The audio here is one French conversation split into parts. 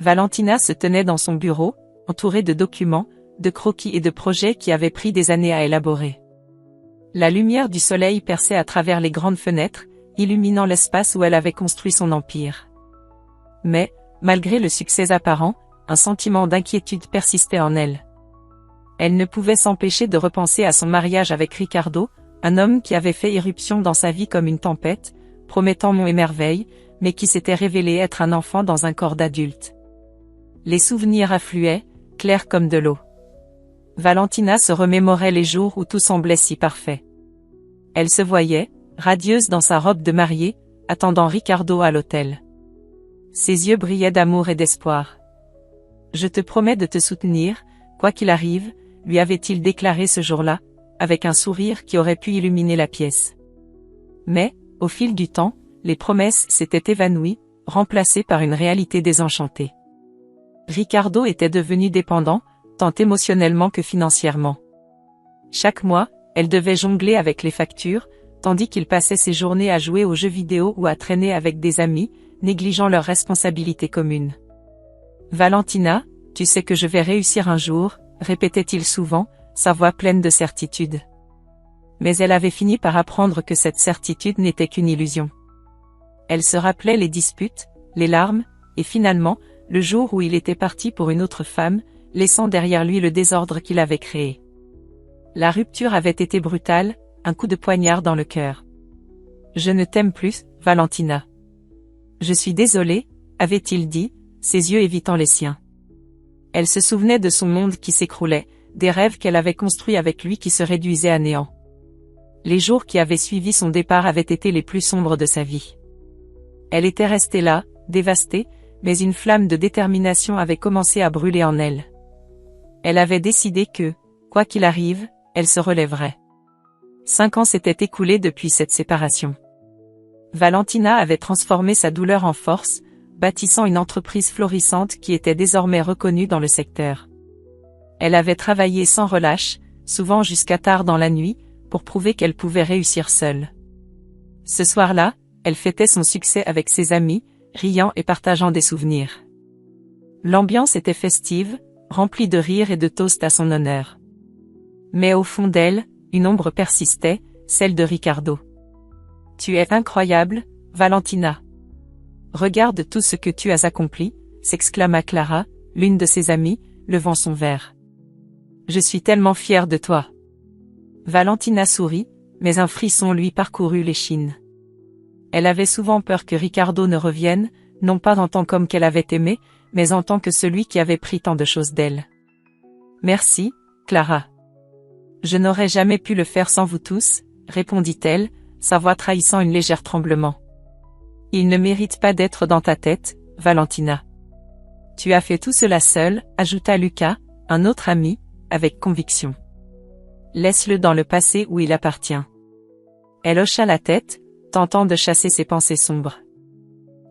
Valentina se tenait dans son bureau, entourée de documents, de croquis et de projets qui avaient pris des années à élaborer. La lumière du soleil perçait à travers les grandes fenêtres, illuminant l'espace où elle avait construit son empire. Mais, malgré le succès apparent, un sentiment d'inquiétude persistait en elle. Elle ne pouvait s'empêcher de repenser à son mariage avec Ricardo, un homme qui avait fait irruption dans sa vie comme une tempête, promettant monts et merveilles, mais qui s'était révélé être un enfant dans un corps d'adulte. Les souvenirs affluaient, clairs comme de l'eau. Valentina se remémorait les jours où tout semblait si parfait. Elle se voyait, radieuse dans sa robe de mariée, attendant Ricardo à l'hôtel. Ses yeux brillaient d'amour et d'espoir. « Je te promets de te soutenir, quoi qu'il arrive », lui avait-il déclaré ce jour-là, avec un sourire qui aurait pu illuminer la pièce. Mais, au fil du temps, les promesses s'étaient évanouies, remplacées par une réalité désenchantée. Ricardo était devenu dépendant, tant émotionnellement que financièrement. Chaque mois, elle devait jongler avec les factures, tandis qu'il passait ses journées à jouer aux jeux vidéo ou à traîner avec des amis, négligeant leurs responsabilités communes. « Valentina, tu sais que je vais réussir un jour », répétait-il souvent, sa voix pleine de certitude. Mais elle avait fini par apprendre que cette certitude n'était qu'une illusion. Elle se rappelait les disputes, les larmes, et finalement, le jour où il était parti pour une autre femme, laissant derrière lui le désordre qu'il avait créé. La rupture avait été brutale, un coup de poignard dans le cœur. « Je ne t'aime plus, Valentina. »« Je suis désolé, » avait-il dit, ses yeux évitant les siens. Elle se souvenait de son monde qui s'écroulait, des rêves qu'elle avait construits avec lui qui se réduisaient à néant. Les jours qui avaient suivi son départ avaient été les plus sombres de sa vie. Elle était restée là, dévastée, mais une flamme de détermination avait commencé à brûler en elle. Elle avait décidé que, quoi qu'il arrive, elle se relèverait. 5 ans s'étaient écoulés depuis cette séparation. Valentina avait transformé sa douleur en force, bâtissant une entreprise florissante qui était désormais reconnue dans le secteur. Elle avait travaillé sans relâche, souvent jusqu'à tard dans la nuit, pour prouver qu'elle pouvait réussir seule. Ce soir-là, elle fêtait son succès avec ses amis, riant et partageant des souvenirs. L'ambiance était festive, remplie de rires et de toasts à son honneur. Mais au fond d'elle, une ombre persistait, celle de Ricardo. « Tu es incroyable, Valentina. Regarde tout ce que tu as accompli », s'exclama Clara, l'une de ses amies, levant son verre. « Je suis tellement fière de toi. » Valentina sourit, mais un frisson lui parcourut l'échine. Elle avait souvent peur que Ricardo ne revienne, non pas en tant qu'homme qu'elle avait aimé, mais en tant que celui qui avait pris tant de choses d'elle. « Merci, Clara. Je n'aurais jamais pu le faire sans vous tous, » répondit-elle, sa voix trahissant une légère tremblement. « Il ne mérite pas d'être dans ta tête, Valentina. Tu as fait tout cela seul, » ajouta Lucas, un autre ami, avec conviction. « Laisse-le dans le passé où il appartient. » Elle hocha la tête, tentant de chasser ses pensées sombres.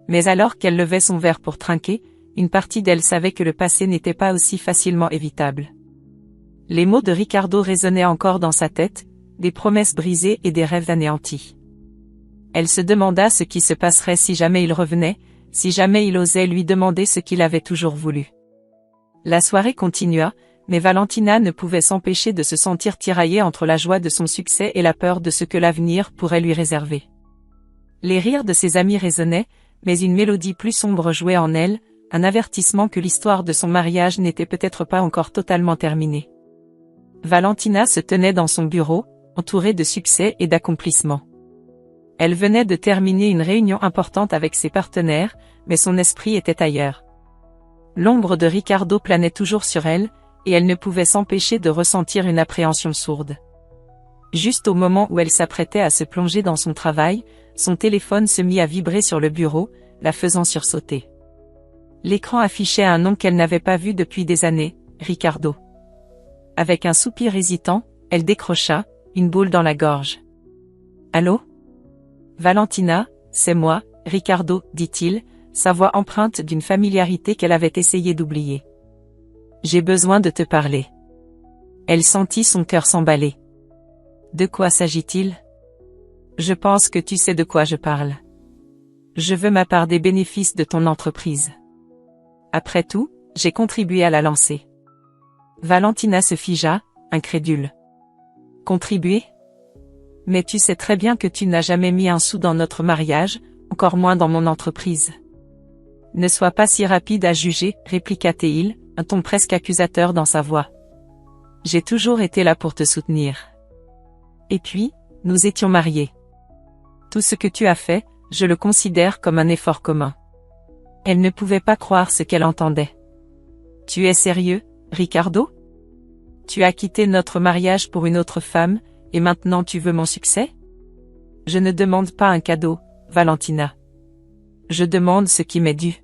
Mais alors qu'elle levait son verre pour trinquer, une partie d'elle savait que le passé n'était pas aussi facilement évitable. Les mots de Ricardo résonnaient encore dans sa tête, des promesses brisées et des rêves anéantis. Elle se demanda ce qui se passerait si jamais il revenait, si jamais il osait lui demander ce qu'il avait toujours voulu. La soirée continua, mais Valentina ne pouvait s'empêcher de se sentir tiraillée entre la joie de son succès et la peur de ce que l'avenir pourrait lui réserver. Les rires de ses amis résonnaient, mais une mélodie plus sombre jouait en elle, un avertissement que l'histoire de son mariage n'était peut-être pas encore totalement terminée. Valentina se tenait dans son bureau, entourée de succès et d'accomplissements. Elle venait de terminer une réunion importante avec ses partenaires, mais son esprit était ailleurs. L'ombre de Ricardo planait toujours sur elle, et elle ne pouvait s'empêcher de ressentir une appréhension sourde. Juste au moment où elle s'apprêtait à se plonger dans son travail, son téléphone se mit à vibrer sur le bureau, la faisant sursauter. L'écran affichait un nom qu'elle n'avait pas vu depuis des années, Ricardo. Avec un soupir hésitant, elle décrocha, une boule dans la gorge. « Allô ? Valentina, c'est moi, Ricardo, dit-il, sa voix empreinte d'une familiarité qu'elle avait essayé d'oublier. « J'ai besoin de te parler. » Elle sentit son cœur s'emballer. « De quoi s'agit-il ? » « Je pense que tu sais de quoi je parle. Je veux ma part des bénéfices de ton entreprise. » Après tout, j'ai contribué à la lancer. Valentina se figea, incrédule. Contribuer? Mais tu sais très bien que tu n'as jamais mis un sou dans notre mariage, encore moins dans mon entreprise. Ne sois pas si rapide à juger, répliqua Théil, un ton presque accusateur dans sa voix. J'ai toujours été là pour te soutenir. Et puis, nous étions mariés. Tout ce que tu as fait, je le considère comme un effort commun. Elle ne pouvait pas croire ce qu'elle entendait. Tu es sérieux, Ricardo? Tu as quitté notre mariage pour une autre femme, et maintenant tu veux mon succès? Je ne demande pas un cadeau, Valentina. Je demande ce qui m'est dû.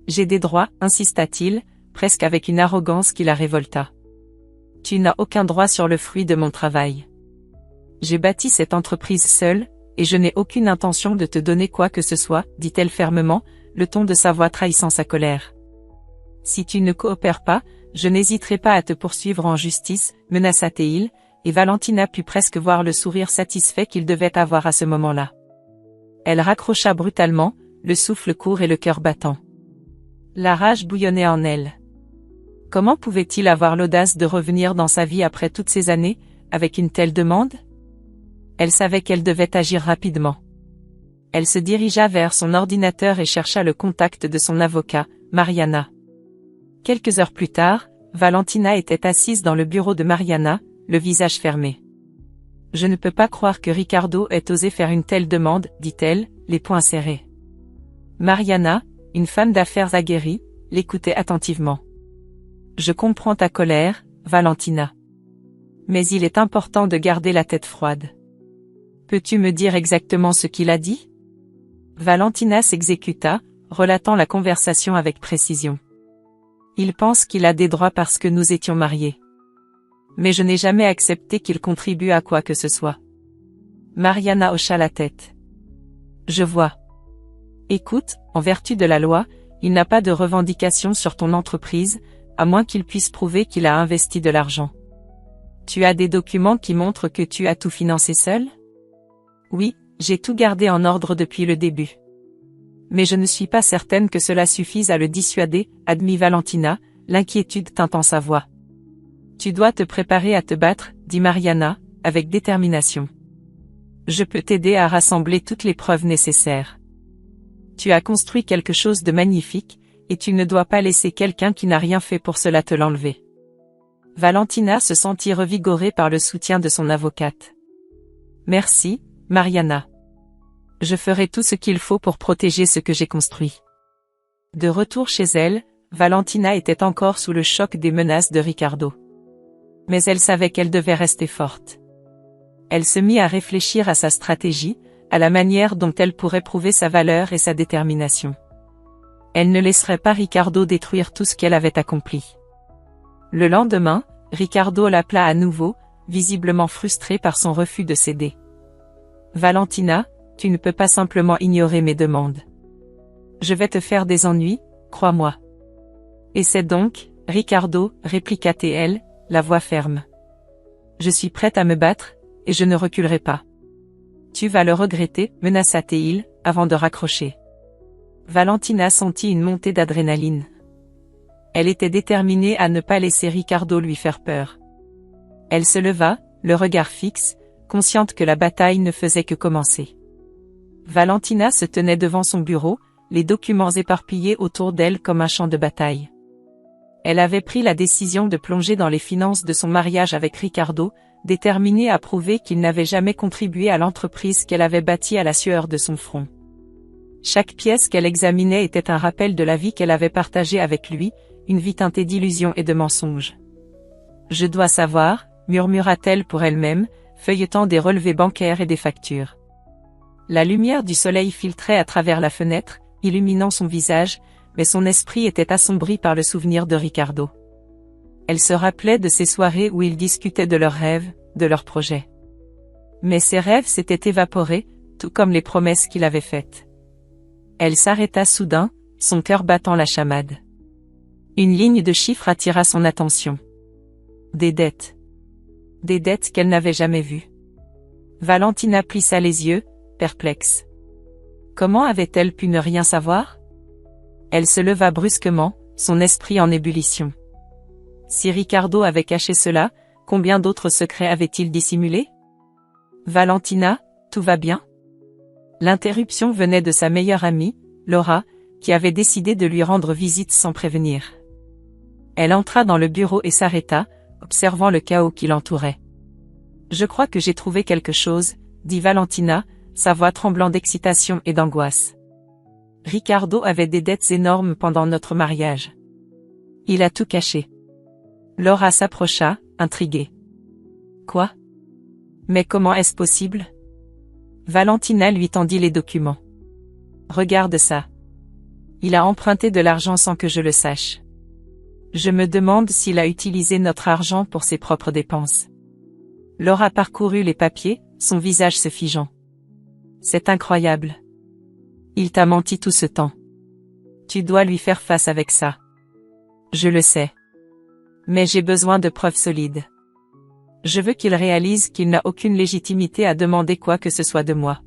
J'ai des droits, insista-t-il, presque avec une arrogance qui la révolta. Tu n'as aucun droit sur le fruit de mon travail. J'ai bâti cette entreprise seule, et je n'ai aucune intention de te donner quoi que ce soit, dit-elle fermement, le ton de sa voix trahissant sa colère. Si tu ne coopères pas, je n'hésiterai pas à te poursuivre en justice, menaça Théil, et Valentina put presque voir le sourire satisfait qu'il devait avoir à ce moment-là. Elle raccrocha brutalement, le souffle court et le cœur battant. La rage bouillonnait en elle. Comment pouvait-il avoir l'audace de revenir dans sa vie après toutes ces années, avec une telle demande? Elle savait qu'elle devait agir rapidement. Elle se dirigea vers son ordinateur et chercha le contact de son avocat, Mariana. Quelques heures plus tard, Valentina était assise dans le bureau de Mariana, le visage fermé. Je ne peux pas croire que Ricardo ait osé faire une telle demande, dit-elle, les poings serrés. Mariana, une femme d'affaires aguerrie, l'écoutait attentivement. Je comprends ta colère, Valentina. Mais il est important de garder la tête froide. Peux-tu me dire exactement ce qu'il a dit? Valentina s'exécuta, relatant la conversation avec précision. Il pense qu'il a des droits parce que nous étions mariés. Mais je n'ai jamais accepté qu'il contribue à quoi que ce soit. Mariana hocha la tête. Je vois. Écoute, en vertu de la loi, il n'a pas de revendication sur ton entreprise, à moins qu'il puisse prouver qu'il a investi de l'argent. Tu as des documents qui montrent que tu as tout financé seul? Oui, j'ai tout gardé en ordre depuis le début. Mais je ne suis pas certaine que cela suffise à le dissuader, admit Valentina, l'inquiétude teintant sa voix. Tu dois te préparer à te battre, dit Mariana, avec détermination. Je peux t'aider à rassembler toutes les preuves nécessaires. Tu as construit quelque chose de magnifique, et tu ne dois pas laisser quelqu'un qui n'a rien fait pour cela te l'enlever. Valentina se sentit revigorée par le soutien de son avocate. Merci, Mariana. Je ferai tout ce qu'il faut pour protéger ce que j'ai construit. De retour chez elle, Valentina était encore sous le choc des menaces de Ricardo. Mais elle savait qu'elle devait rester forte. Elle se mit à réfléchir à sa stratégie, à la manière dont elle pourrait prouver sa valeur et sa détermination. Elle ne laisserait pas Ricardo détruire tout ce qu'elle avait accompli. Le lendemain, Ricardo l'appela à nouveau, visiblement frustré par son refus de céder. Valentina, tu ne peux pas simplement ignorer mes demandes. Je vais te faire des ennuis, crois-moi. Et c'est donc, Ricardo, répliqua-t-elle, la voix ferme. Je suis prête à me battre, et je ne reculerai pas. Tu vas le regretter, menaça Théil, avant de raccrocher. Valentina sentit une montée d'adrénaline. Elle était déterminée à ne pas laisser Ricardo lui faire peur. Elle se leva, le regard fixe, consciente que la bataille ne faisait que commencer. Valentina se tenait devant son bureau, les documents éparpillés autour d'elle comme un champ de bataille. Elle avait pris la décision de plonger dans les finances de son mariage avec Ricardo, déterminée à prouver qu'il n'avait jamais contribué à l'entreprise qu'elle avait bâtie à la sueur de son front. Chaque pièce qu'elle examinait était un rappel de la vie qu'elle avait partagée avec lui, une vie teintée d'illusions et de mensonges. « Je dois savoir », murmura-t-elle pour elle-même, feuilletant des relevés bancaires et des factures. La lumière du soleil filtrait à travers la fenêtre, illuminant son visage, mais son esprit était assombri par le souvenir de Ricardo. Elle se rappelait de ces soirées où ils discutaient de leurs rêves, de leurs projets. Mais ces rêves s'étaient évaporés, tout comme les promesses qu'il avait faites. Elle s'arrêta soudain, son cœur battant la chamade. Une ligne de chiffres attira son attention. Des dettes. Des dettes qu'elle n'avait jamais vues. Valentina plissa les yeux, perplexe. Comment avait-elle pu ne rien savoir? Elle se leva brusquement, son esprit en ébullition. Si Ricardo avait caché cela, combien d'autres secrets avait-il dissimulés? Valentina, tout va bien? L'interruption venait de sa meilleure amie, Laura, qui avait décidé de lui rendre visite sans prévenir. Elle entra dans le bureau et s'arrêta, observant le chaos qui l'entourait. « Je crois que j'ai trouvé quelque chose », dit Valentina, sa voix tremblant d'excitation et d'angoisse. Ricardo avait des dettes énormes pendant notre mariage. Il a tout caché. Laura s'approcha, intriguée. Quoi? Mais comment est-ce possible? Valentina lui tendit les documents. Regarde ça. Il a emprunté de l'argent sans que je le sache. Je me demande s'il a utilisé notre argent pour ses propres dépenses. Laura parcourut les papiers, son visage se figeant. C'est incroyable. Il t'a menti tout ce temps. Tu dois lui faire face avec ça. Je le sais. Mais j'ai besoin de preuves solides. Je veux qu'il réalise qu'il n'a aucune légitimité à demander quoi que ce soit de moi.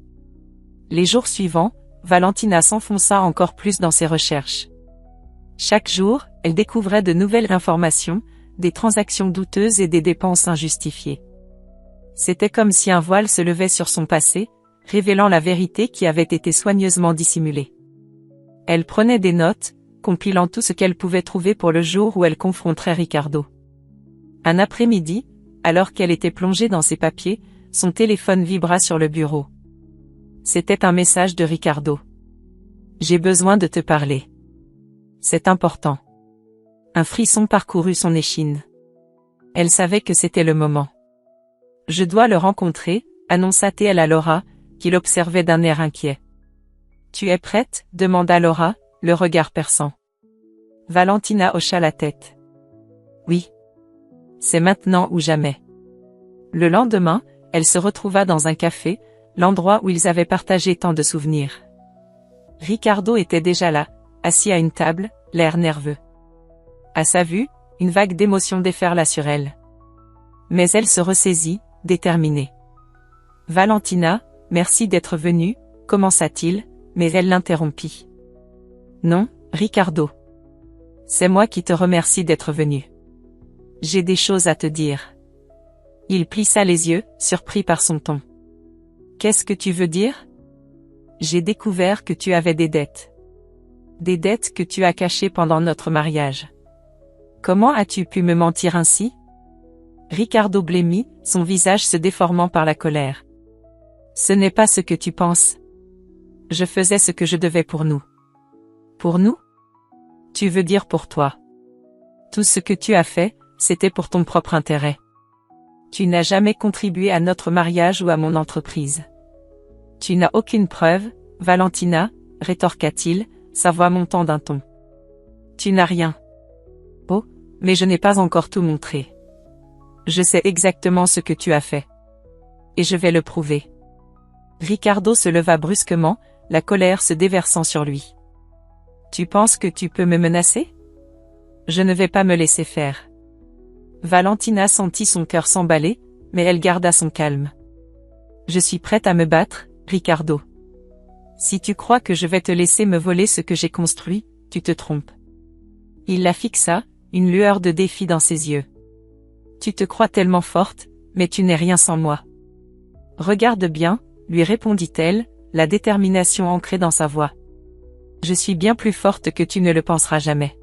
Les jours suivants, Valentina s'enfonça encore plus dans ses recherches. Chaque jour, elle découvrait de nouvelles informations, des transactions douteuses et des dépenses injustifiées. C'était comme si un voile se levait sur son passé, révélant la vérité qui avait été soigneusement dissimulée. Elle prenait des notes, compilant tout ce qu'elle pouvait trouver pour le jour où elle confronterait Ricardo. Un après-midi, alors qu'elle était plongée dans ses papiers, son téléphone vibra sur le bureau. C'était un message de Ricardo. « J'ai besoin de te parler. C'est important. » Un frisson parcourut son échine. Elle savait que c'était le moment. « Je dois le rencontrer », annonça-t-elle à Laura, qui l'observait d'un air inquiet. « Tu es prête ?» demanda Laura, le regard perçant. Valentina hocha la tête. « Oui. C'est maintenant ou jamais. » Le lendemain, elle se retrouva dans un café, l'endroit où ils avaient partagé tant de souvenirs. Ricardo était déjà là, assis à une table, l'air nerveux. À sa vue, une vague d'émotion déferla sur elle. Mais elle se ressaisit, déterminée. « Valentina, merci d'être venue », commença-t-il, mais elle l'interrompit. « Non, Ricardo. C'est moi qui te remercie d'être venu. J'ai des choses à te dire. » Il plissa les yeux, surpris par son ton. « Qu'est-ce que tu veux dire? » J'ai découvert que tu avais des dettes. Des dettes que tu as cachées pendant notre mariage. Comment as-tu pu me mentir ainsi? Ricardo blêmit, son visage se déformant par la colère. Ce n'est pas ce que tu penses. Je faisais ce que je devais pour nous. Pour nous? Tu veux dire pour toi. Tout ce que tu as fait, c'était pour ton propre intérêt. Tu n'as jamais contribué à notre mariage ou à mon entreprise. Tu n'as aucune preuve, Valentina, rétorqua-t-il, sa voix montant d'un ton. Tu n'as rien. Oh, mais je n'ai pas encore tout montré. Je sais exactement ce que tu as fait. Et je vais le prouver. Ricardo se leva brusquement, la colère se déversant sur lui. Tu penses que tu peux me menacer? Je ne vais pas me laisser faire. Valentina sentit son cœur s'emballer, mais elle garda son calme. Je suis prête à me battre, Ricardo. Si tu crois que je vais te laisser me voler ce que j'ai construit, tu te trompes. Il la fixa, une lueur de défi dans ses yeux. Tu te crois tellement forte, mais tu n'es rien sans moi. Regarde bien, lui répondit-elle, la détermination ancrée dans sa voix. Je suis bien plus forte que tu ne le penseras jamais.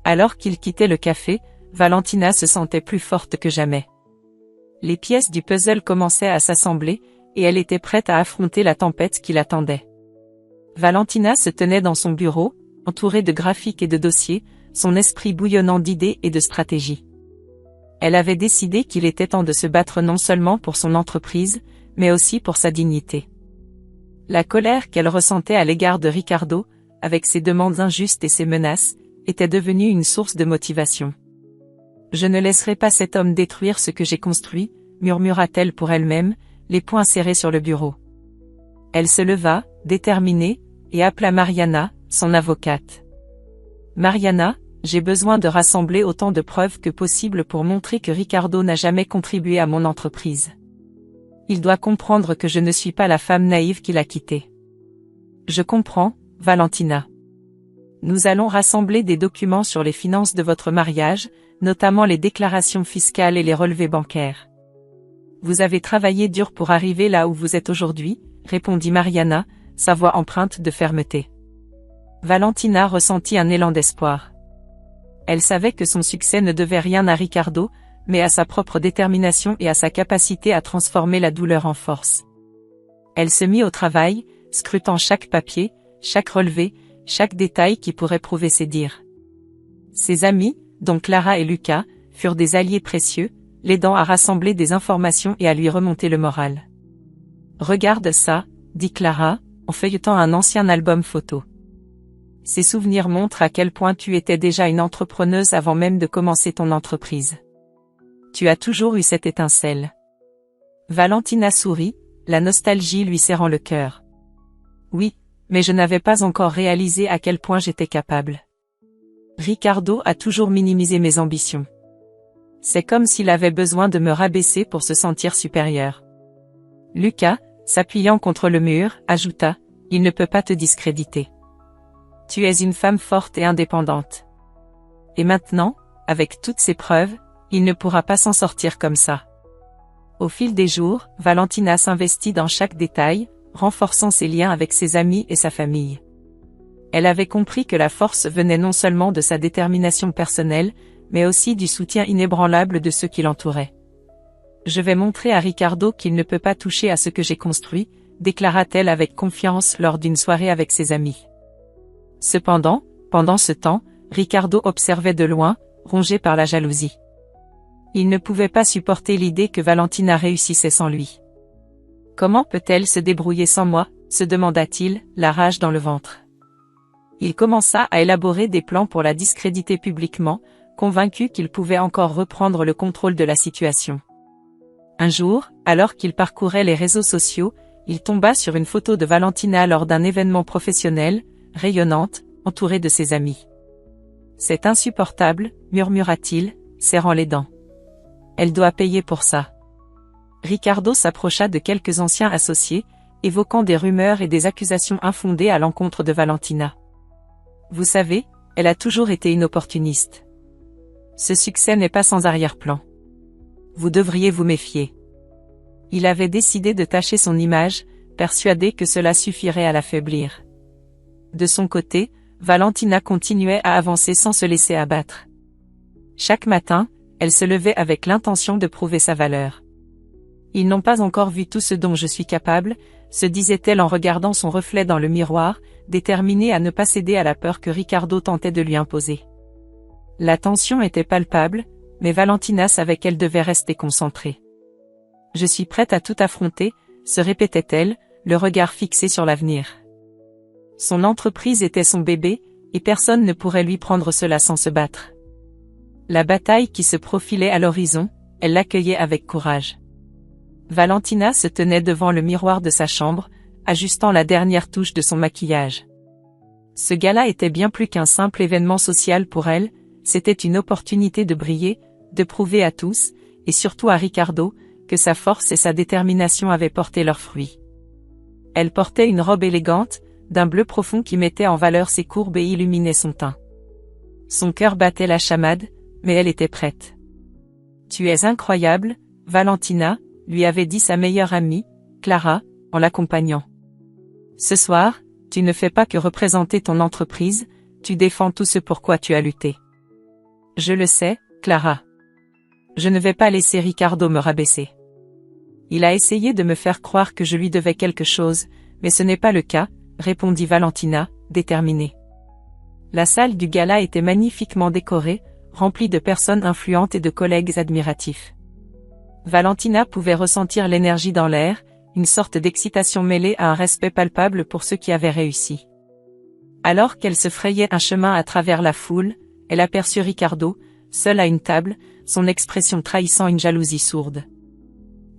Alors qu'il quittait le café, Valentina se sentait plus forte que jamais. Les pièces du puzzle commençaient à s'assembler, et elle était prête à affronter la tempête qui l'attendait. Valentina se tenait dans son bureau, entourée de graphiques et de dossiers, son esprit bouillonnant d'idées et de stratégies. Elle avait décidé qu'il était temps de se battre non seulement pour son entreprise, mais aussi pour sa dignité. La colère qu'elle ressentait à l'égard de Ricardo, avec ses demandes injustes et ses menaces, était devenue une source de motivation. « Je ne laisserai pas cet homme détruire ce que j'ai construit », murmura-t-elle pour elle-même, les poings serrés sur le bureau. Elle se leva, déterminée, et appela Mariana, son avocate. « Mariana, j'ai besoin de rassembler autant de preuves que possible pour montrer que Ricardo n'a jamais contribué à mon entreprise. Il doit comprendre que je ne suis pas la femme naïve qui l'a quitté. » « Je comprends, Valentina. Nous allons rassembler des documents sur les finances de votre mariage, notamment les déclarations fiscales et les relevés bancaires. Vous avez travaillé dur pour arriver là où vous êtes aujourd'hui, répondit Mariana, sa voix empreinte de fermeté. Valentina ressentit un élan d'espoir. Elle savait que son succès ne devait rien à Ricardo, mais à sa propre détermination et à sa capacité à transformer la douleur en force. Elle se mit au travail, scrutant chaque papier, chaque relevé, chaque détail qui pourrait prouver ses dires. Ses amis, dont Clara et Lucas, furent des alliés précieux, l'aidant à rassembler des informations et à lui remonter le moral. « Regarde ça », dit Clara, en feuilletant un ancien album photo. Ces souvenirs montrent à quel point tu étais déjà une entrepreneuse avant même de commencer ton entreprise. Tu as toujours eu cette étincelle. Valentina sourit, la nostalgie lui serrant le cœur. Oui, mais je n'avais pas encore réalisé à quel point j'étais capable. Ricardo a toujours minimisé mes ambitions. C'est comme s'il avait besoin de me rabaisser pour se sentir supérieur. Lucas, s'appuyant contre le mur, ajouta, « Il ne peut pas te discréditer. Tu es une femme forte et indépendante. Et maintenant, avec toutes ces preuves, il ne pourra pas s'en sortir comme ça. » Au fil des jours, Valentina s'investit dans chaque détail, renforçant ses liens avec ses amis et sa famille. Elle avait compris que la force venait non seulement de sa détermination personnelle, mais aussi du soutien inébranlable de ceux qui l'entouraient. « Je vais montrer à Ricardo qu'il ne peut pas toucher à ce que j'ai construit », déclara-t-elle avec confiance lors d'une soirée avec ses amis. Cependant, pendant ce temps, Ricardo observait de loin, rongé par la jalousie. Il ne pouvait pas supporter l'idée que Valentina réussissait sans lui. « Comment peut-elle se débrouiller sans moi ?» se demanda-t-il, la rage dans le ventre. Il commença à élaborer des plans pour la discréditer publiquement, convaincu qu'il pouvait encore reprendre le contrôle de la situation. Un jour, alors qu'il parcourait les réseaux sociaux, il tomba sur une photo de Valentina lors d'un événement professionnel, rayonnante, entourée de ses amis. « C'est insupportable », murmura-t-il, serrant les dents. « Elle doit payer pour ça. » Ricardo s'approcha de quelques anciens associés, évoquant des rumeurs et des accusations infondées à l'encontre de Valentina. « Vous savez, elle a toujours été une opportuniste. Ce succès n'est pas sans arrière-plan. Vous devriez vous méfier. » Il avait décidé de tacher son image, persuadé que cela suffirait à l'affaiblir. De son côté, Valentina continuait à avancer sans se laisser abattre. Chaque matin, elle se levait avec l'intention de prouver sa valeur. « Ils n'ont pas encore vu tout ce dont je suis capable », se disait-elle en regardant son reflet dans le miroir, déterminée à ne pas céder à la peur que Ricardo tentait de lui imposer. La tension était palpable, mais Valentina savait qu'elle devait rester concentrée. « Je suis prête à tout affronter », se répétait-elle, le regard fixé sur l'avenir. Son entreprise était son bébé, et personne ne pourrait lui prendre cela sans se battre. La bataille qui se profilait à l'horizon, elle l'accueillait avec courage. Valentina se tenait devant le miroir de sa chambre, ajustant la dernière touche de son maquillage. Ce gala était bien plus qu'un simple événement social pour elle, c'était une opportunité de briller, de prouver à tous, et surtout à Ricardo, que sa force et sa détermination avaient porté leurs fruits. Elle portait une robe élégante, d'un bleu profond qui mettait en valeur ses courbes et illuminait son teint. Son cœur battait la chamade, mais elle était prête. « Tu es incroyable, Valentina », lui avait dit sa meilleure amie, Clara, en l'accompagnant. « Ce soir, tu ne fais pas que représenter ton entreprise, tu défends tout ce pour quoi tu as lutté. » « Je le sais, Clara. Je ne vais pas laisser Ricardo me rabaisser. Il a essayé de me faire croire que je lui devais quelque chose, mais ce n'est pas le cas, » répondit Valentina, déterminée. La salle du gala était magnifiquement décorée, remplie de personnes influentes et de collègues admiratifs. Valentina pouvait ressentir l'énergie dans l'air, une sorte d'excitation mêlée à un respect palpable pour ceux qui avaient réussi. Alors qu'elle se frayait un chemin à travers la foule, elle aperçut Ricardo, seul à une table, son expression trahissant une jalousie sourde.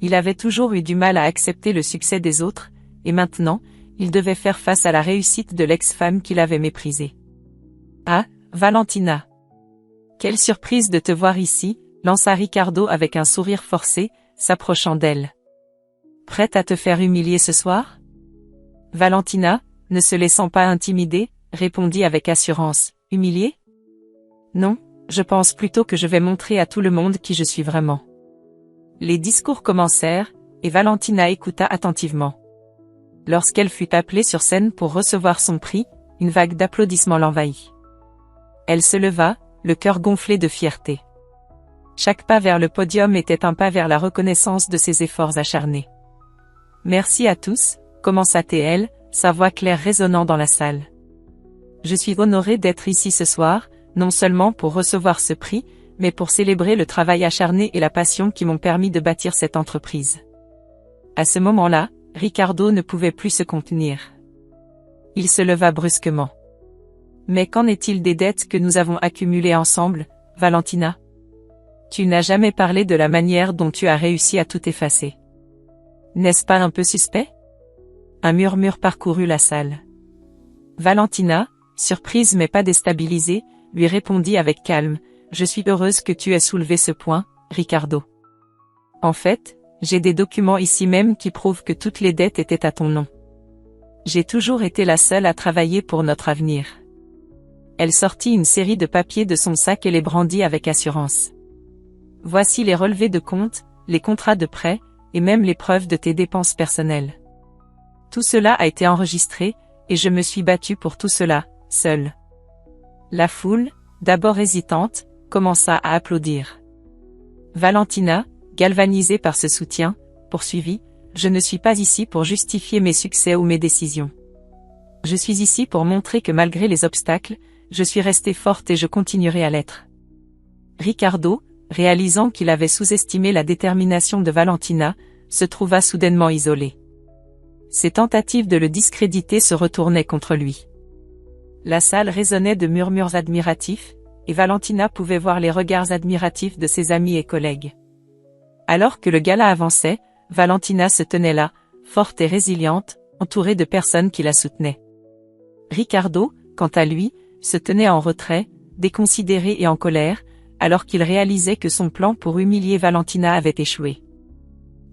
Il avait toujours eu du mal à accepter le succès des autres, et maintenant, il devait faire face à la réussite de l'ex-femme qu'il avait méprisée. « Ah, Valentina! Quelle surprise de te voir ici !» lança Ricardo avec un sourire forcé, s'approchant d'elle. « Prête à te faire humilier ce soir ?» Valentina, ne se laissant pas intimider, répondit avec assurance. Humilié? Non, je pense plutôt que je vais montrer à tout le monde qui je suis vraiment. Les discours commencèrent, et Valentina écouta attentivement. Lorsqu'elle fut appelée sur scène pour recevoir son prix, une vague d'applaudissements l'envahit. Elle se leva, le cœur gonflé de fierté. Chaque pas vers le podium était un pas vers la reconnaissance de ses efforts acharnés. Merci à tous, commença-t-elle, sa voix claire résonnant dans la salle. Je suis honorée d'être ici ce soir, non seulement pour recevoir ce prix, mais pour célébrer le travail acharné et la passion qui m'ont permis de bâtir cette entreprise. À ce moment-là, Ricardo ne pouvait plus se contenir. Il se leva brusquement. Mais qu'en est-il des dettes que nous avons accumulées ensemble, Valentina? Tu n'as jamais parlé de la manière dont tu as réussi à tout effacer. N'est-ce pas un peu suspect? Un murmure parcourut la salle. Valentina, surprise mais pas déstabilisée, lui répondit avec calme. Je suis heureuse que tu aies soulevé ce point, Ricardo. En fait, j'ai des documents ici même qui prouvent que toutes les dettes étaient à ton nom. J'ai toujours été la seule à travailler pour notre avenir. Elle sortit une série de papiers de son sac et les brandit avec assurance. Voici les relevés de compte, les contrats de prêt, et même les preuves de tes dépenses personnelles. Tout cela a été enregistré, et je me suis battue pour tout cela, seule. La foule, d'abord hésitante, commença à applaudir. Valentina, galvanisée par ce soutien, poursuivit, je ne suis pas ici pour justifier mes succès ou mes décisions. Je suis ici pour montrer que malgré les obstacles, je suis restée forte et je continuerai à l'être. Ricardo, réalisant qu'il avait sous-estimé la détermination de Valentina, se trouva soudainement isolé. Ses tentatives de le discréditer se retournaient contre lui. La salle résonnait de murmures admiratifs, et Valentina pouvait voir les regards admiratifs de ses amis et collègues. Alors que le gala avançait, Valentina se tenait là, forte et résiliente, entourée de personnes qui la soutenaient. Ricardo, quant à lui, se tenait en retrait, déconsidéré et en colère, alors qu'il réalisait que son plan pour humilier Valentina avait échoué.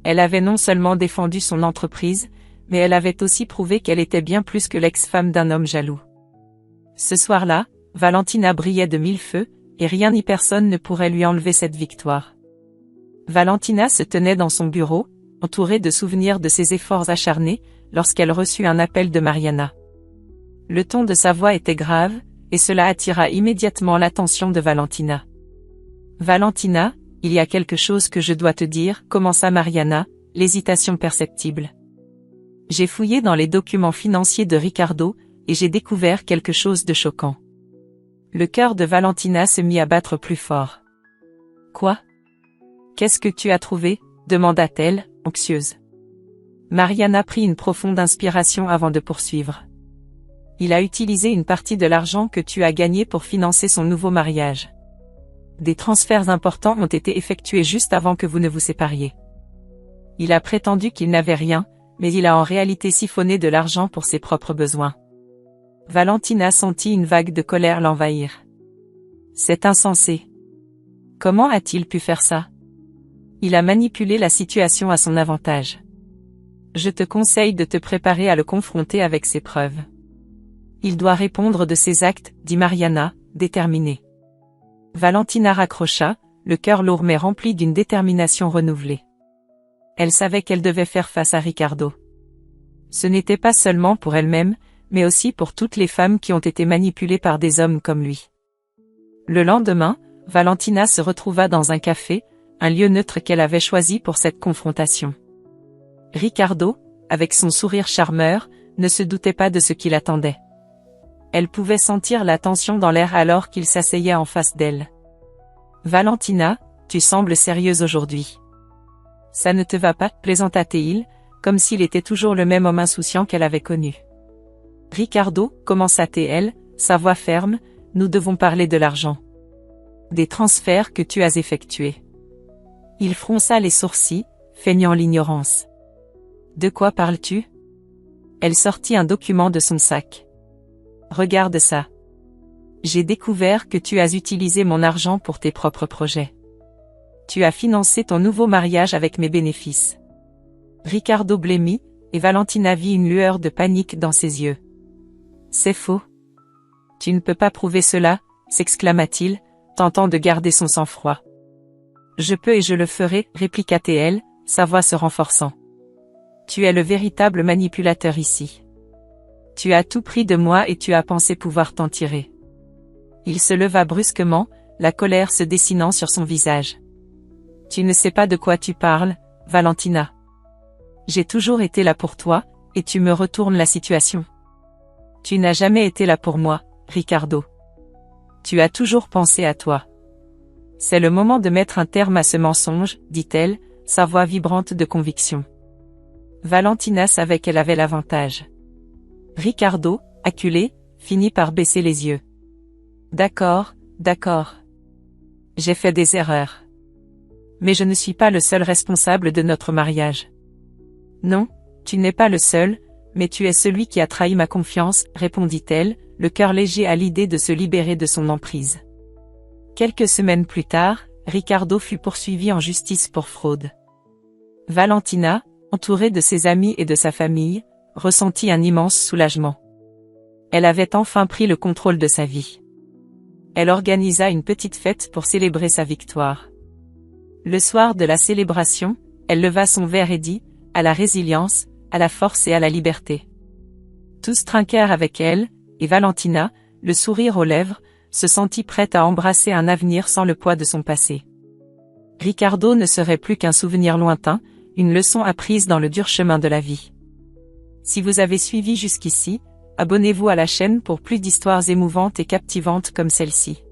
Elle avait non seulement défendu son entreprise, mais elle avait aussi prouvé qu'elle était bien plus que l'ex-femme d'un homme jaloux. Ce soir-là, Valentina brillait de mille feux, et rien ni personne ne pourrait lui enlever cette victoire. Valentina se tenait dans son bureau, entourée de souvenirs de ses efforts acharnés, lorsqu'elle reçut un appel de Mariana. Le ton de sa voix était grave, et cela attira immédiatement l'attention de Valentina. Valentina, il y a quelque chose que je dois te dire, commença Mariana, l'hésitation perceptible. J'ai fouillé dans les documents financiers de Ricardo, et j'ai découvert quelque chose de choquant. Le cœur de Valentina se mit à battre plus fort. Quoi? Qu'est-ce que tu as trouvé? Demanda-t-elle, anxieuse. Mariana prit une profonde inspiration avant de poursuivre. Il a utilisé une partie de l'argent que tu as gagné pour financer son nouveau mariage. Des transferts importants ont été effectués juste avant que vous ne vous sépariez. Il a prétendu qu'il n'avait rien, mais il a en réalité siphonné de l'argent pour ses propres besoins. Valentina sentit une vague de colère l'envahir. C'est insensé. Comment a-t-il pu faire ça? Il a manipulé la situation à son avantage. Je te conseille de te préparer à le confronter avec ses preuves. Il doit répondre de ses actes, dit Mariana, déterminée. Valentina raccrocha, le cœur lourd mais rempli d'une détermination renouvelée. Elle savait qu'elle devait faire face à Ricardo. Ce n'était pas seulement pour elle-même, mais aussi pour toutes les femmes qui ont été manipulées par des hommes comme lui. Le lendemain, Valentina se retrouva dans un café, un lieu neutre qu'elle avait choisi pour cette confrontation. Ricardo, avec son sourire charmeur, ne se doutait pas de ce qui l'attendait. Elle pouvait sentir la tension dans l'air alors qu'il s'asseyait en face d'elle. « Valentina, tu sembles sérieuse aujourd'hui. »« Ça ne te va pas » plaisanta-t-il, comme s'il était toujours le même homme insouciant qu'elle avait connu. « Ricardo, commença-t-elle, sa voix ferme, nous devons parler de l'argent. Des transferts que tu as effectués. » Il fronça les sourcils, feignant l'ignorance. « De quoi parles-tu » Elle sortit un document de son sac. « Regarde ça. J'ai découvert que tu as utilisé mon argent pour tes propres projets. Tu as financé ton nouveau mariage avec mes bénéfices. » Ricardo blêmit, et Valentina vit une lueur de panique dans ses yeux. « C'est faux. Tu ne peux pas prouver cela, s'exclama-t-il, tentant de garder son sang-froid. Je peux et je le ferai, répliqua TL, sa voix se renforçant. Tu es le véritable manipulateur ici. Tu as tout pris de moi et tu as pensé pouvoir t'en tirer. Il se leva brusquement, la colère se dessinant sur son visage. Tu ne sais pas de quoi tu parles, Valentina. J'ai toujours été là pour toi, et tu me retournes la situation. Tu n'as jamais été là pour moi, Ricardo. Tu as toujours pensé à toi. C'est le moment de mettre un terme à ce mensonge, dit-elle, sa voix vibrante de conviction. Valentina savait qu'elle avait l'avantage. Ricardo, acculé, finit par baisser les yeux. D'accord, d'accord. J'ai fait des erreurs. Mais je ne suis pas le seul responsable de notre mariage. Non, tu n'es pas le seul, mais tu es celui qui a trahi ma confiance, répondit-elle, le cœur léger à l'idée de se libérer de son emprise. Quelques semaines plus tard, Ricardo fut poursuivi en justice pour fraude. Valentina, entourée de ses amis et de sa famille, ressentit un immense soulagement. Elle avait enfin pris le contrôle de sa vie. Elle organisa une petite fête pour célébrer sa victoire. Le soir de la célébration, elle leva son verre et dit « À la résilience, à la force et à la liberté ». Tous trinquèrent avec elle, et Valentina, le sourire aux lèvres, se sentit prête à embrasser un avenir sans le poids de son passé. Ricardo ne serait plus qu'un souvenir lointain, une leçon apprise dans le dur chemin de la vie. Si vous avez suivi jusqu'ici, abonnez-vous à la chaîne pour plus d'histoires émouvantes et captivantes comme celle-ci.